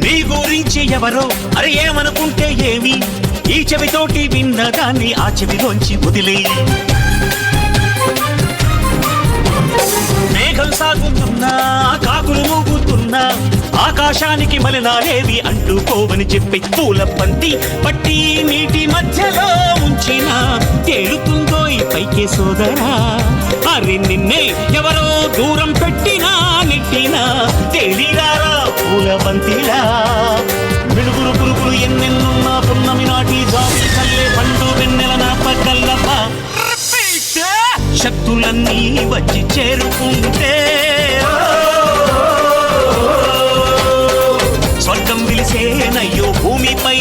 నీ గురించి ఎవరో అరే ఏమనుకుంటే ఏమి, ఈ చెవితోటి విన్నదాన్ని ఆ చెవిలోంచి వదిలే. మేఘం సాగుతున్నా కాకులు మూగుతున్నా ఆకాశానికి మలినాలేవి అంటుకోవని చెప్పి పూల పంతి పట్టి నీటి మధ్యలో ఉంచిన తేలుతుందో ఈ పైకే సోదరా. అరే నిన్నే ఎవరో దూరం పెట్టినా నెట్టినా తేలిరారా పూల బంతిలా. మిడుగురు పురుగులు ఎన్నెన్నున్నా పున్నమి నాటి జాబి కల్లే పండు వెన్నెల నా పక్కల్లప్ప. శక్తులన్నీ వచ్చి చేరుకుంటే స్వర్గం విలిసేనయ్యో భూమిపై.